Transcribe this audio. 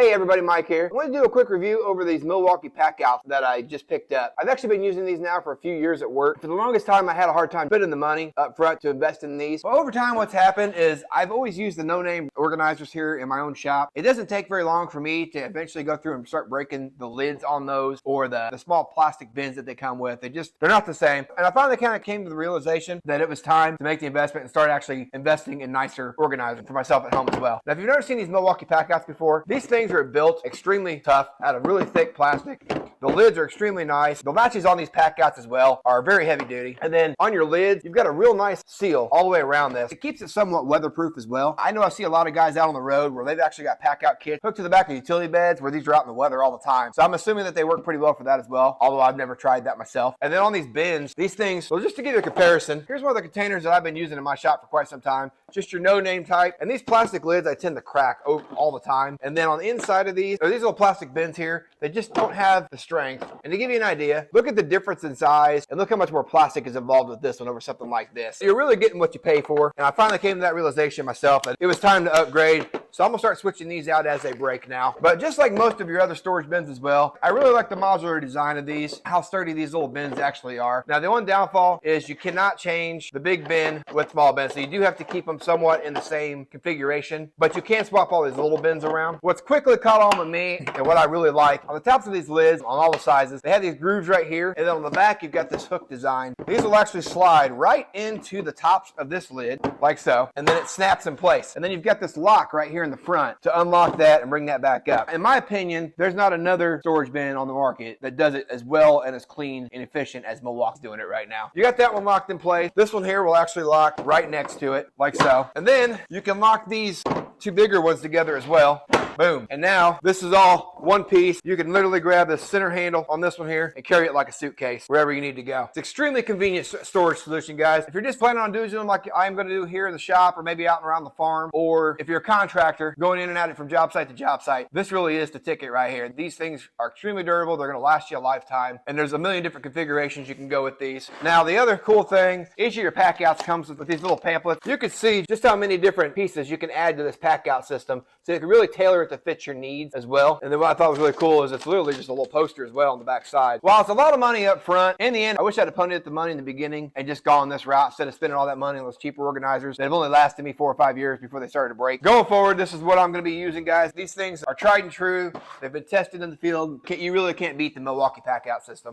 Hey everybody, Mike here. I want to do a quick review over these Milwaukee Packouts that I just picked up. I've actually been using these now for a few years at work. For the longest time, I had a hard time spending the money up front to invest in these. But over time, what's happened is I've always used the no-name organizers here in my own shop. It doesn't take very long for me to eventually go through and start breaking the lids on those or the small plastic bins that they come with. They're not the same. And I finally kind of came to the realization that it was time to make the investment and start actually investing in nicer organizers for myself at home as well. Now, if you've never seen these Milwaukee Packouts before, these things are built extremely tough out of really thick plastic. The lids are extremely nice. The latches on these Packouts as well are very heavy duty. And then on your lids, you've got a real nice seal all the way around this. It keeps it somewhat weatherproof as well. I know I see a lot of guys out on the road where they've actually got Packout kits hooked to the back of utility beds where these are out in the weather all the time. So I'm assuming that they work pretty well for that as well, although I've never tried that myself. And then on these bins, these things, well, just to give you a comparison, here's one of the containers that I've been using in my shop for quite some time. Just your no-name type. And these plastic lids, I tend to crack all the time. And then on the inside of these little plastic bins here, they just don't have the strength. And to give you an idea, look at the difference in size and look how much more plastic is involved with this one over something like this. You're really getting what you pay for. And I finally came to that realization myself that it was time to upgrade. So I'm gonna start switching these out as they break now. But just like most of your other storage bins as well, I really like the modular design of these, how sturdy these little bins actually are. Now the one downfall is you cannot change the big bin with small bins. So you do have to keep them somewhat in the same configuration, but you can swap all these little bins around. What's quickly caught on with me and what I really like, on the tops of these lids, on all the sizes, they have these grooves right here, and then on the back you've got this hook design. These will actually slide right into the tops of this lid, like so, and then it snaps in place. And then you've got this lock right here in the front to unlock that and bring that back up. In my opinion, there's not another storage bin on the market that does it as well and as clean and efficient as Milwaukee's doing it right now. You got that one locked in place. This one here will actually lock right next to it, like so. And then you can lock these two bigger ones together as well. Boom. And now this is all one piece. You can literally grab the center handle on this one here and carry it like a suitcase wherever you need to go. It's extremely convenient storage solution, guys. If you're just planning on doing them like I'm going to do here in the shop or maybe out and around the farm, or if you're a contractor going in and out from job site to job site, this really is the ticket right here. These things are extremely durable. They're going to last you a lifetime. And there's a million different configurations you can go with these. Now, the other cool thing, each of your Packouts comes with these little pamphlets. You can see just how many different pieces you can add to this Packout system. So you can really tailor it to fit your needs as well. And then what I thought was really cool is it's literally just a little poster as well on the back side. While it's a lot of money up front, in the end, I wish I'd have ponied the money in the beginning and just gone this route instead of spending all that money on those cheaper organizers that have only lasted me 4 or 5 years before they started to break. Going forward, this is what I'm going to be using, guys. These things are tried and true. They've been tested in the field. You really can't beat the Milwaukee Packout system.